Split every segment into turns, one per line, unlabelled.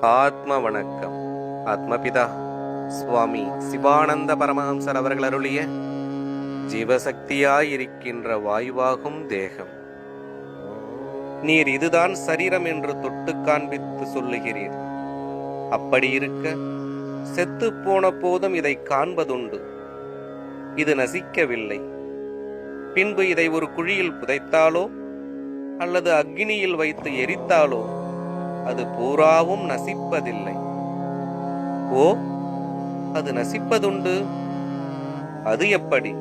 ஆத்ம வணக்கம். ஆத்மபிதா சுவாமி சிவானந்த பரமஹம்சர் அவர்கள் அருளிய ஜீவசக்தியாயிருக்கின்ற வாயுவாகும் தேகம். நீர் இதுதான் சரீரம் என்று தொட்டு காண்பித்து சொல்லுகிறீர். அப்படி இருக்க செத்து போன போதும் இதை காண்பதுண்டு. இது நசிக்கவில்லை. பின்பு இதை ஒரு குழியில் புதைத்தாலோ அல்லது அக்னியில் வைத்து எரித்தாலோ அது பூராவும் நசிப்பதில்லை. ஓ, அது நசிப்பதுண்டு. அது எப்படி?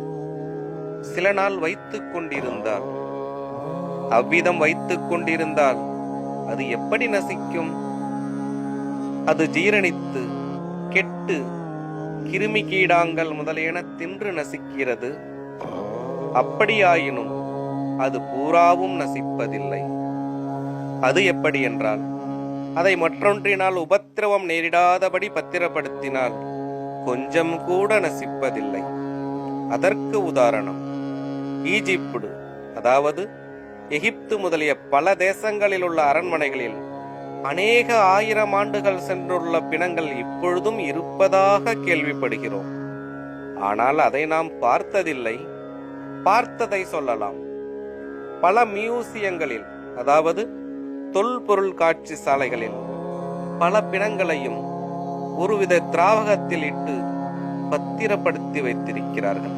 சில நாள் வைத்துக் கொண்டிருந்தால், அவ்விதம் வைத்துக் கொண்டிருந்தால் அது எப்படி நசிக்கும்? அது ஜீரணித்து கெட்டு கிருமி கீடாங்கள் முதலியன தின்று நசிக்கிறது. அப்படியாயினும் அது பூராவும் நசிப்பதில்லை. அது எப்படி என்றால், அதை மற்றொன்றினால் உபத்திரவம் நேரிடாதபடி பத்திரப்படுத்தினால் கொஞ்சம் கூட நசிப்பதில்லை. அதற்கு உதாரணம் ஈஜிப்டு, அதாவது எகிப்து முதலிய பல தேசங்களில் உள்ள அரண்மனைகளில் அநேக 1000 ஆண்டுகள் சென்றுள்ள பிணங்கள் இப்பொழுதும் இருப்பதாக கேள்விப்படுகிறோம். ஆனால் அதை நாம் பார்த்ததில்லை. பார்த்ததை சொல்லலாம். பல மியூசியங்களில், அதாவது தொல்பொருள் காட்சி சாலைகளில் பல பிணங்களையும் ஒருவித திராவகத்தில் இட்டு பத்திரப்படுத்தி வைத்திருக்கிறார்கள்.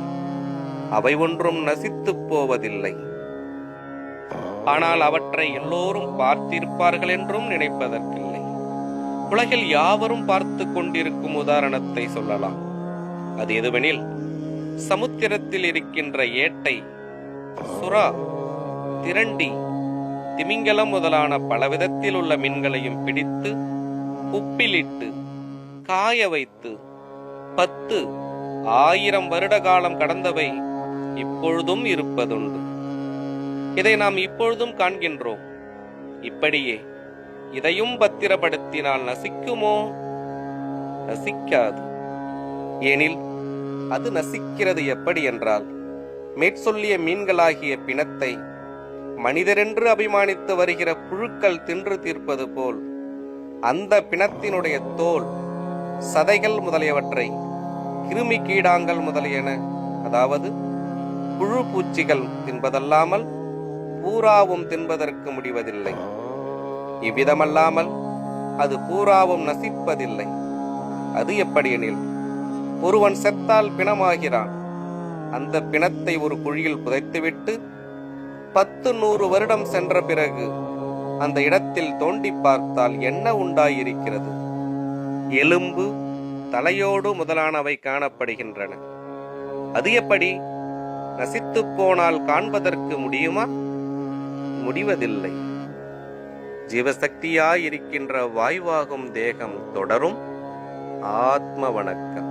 அவை ஒன்றும் நசித்து போவதில்லை. ஆனால் அவற்றை எல்லோரும் பார்த்திருப்பார்கள் என்றும் நினைப்பதற்கில்லை. உலகில் யாவரும் பார்த்து கொண்டிருக்கும் உதாரணத்தை சொல்லலாம். அது எதுவெனில், சமுத்திரத்தில் இருக்கின்ற ஏட்டை, சுறா, திரண்டி, திமிங்கலம் முதலான பலவிதத்தில் உள்ள மீன்களையும் பிடித்து உப்பிலிட்டு காய வைத்து 10, 1000 வருட காலம் கடந்தவை இப்பொழுதும் இருப்பதுண்டு. இதை நாம் இப்பொழுதும் காண்கின்றோம். இப்படியே இதையும் பத்திரப்படுத்தினால் நசிக்குமோ? நசிக்காது. ஏனில் அது நசிக்கிறது எப்படி என்றால், மேற்சொல்லிய மீன்களாகிய பிணத்தை மனிதரென்று அபிமானித்து வருகிற புழுக்கள் தின்று தீர்ப்பது போல் அந்த பிணத்தினுடைய தோல், சதைகள் முதலியவற்றை கிருமி கீடாங்கள் முதலியன, அதாவது புழு பூச்சிகள் தின்பதல்லாமல் பூராவும் தின்பதற்கு முடிவதில்லை. இவ்விதமல்லாமல் அது பூராவும் நசிப்பதில்லை. அது எப்படியெனில், ஒருவன் செத்தால் பிணமாகிறான். அந்த பிணத்தை ஒரு குழியில் புதைத்துவிட்டு 10-100 வருடம் சென்ற பிறகு அந்த இடத்தில் தோண்டி பார்த்தால் என்ன உண்டாயிருக்கிறது? எலும்பு, தலையோடு முதலானவை காணப்படுகின்றன. அது எப்படி? நசித்து போனால் காண்பதற்கு முடியுமா? முடிவதில்லை. ஜீவசக்தியாயிருக்கின்ற வாயுவாகும் தேகம் தொடரும். ஆத்ம வணக்கம்.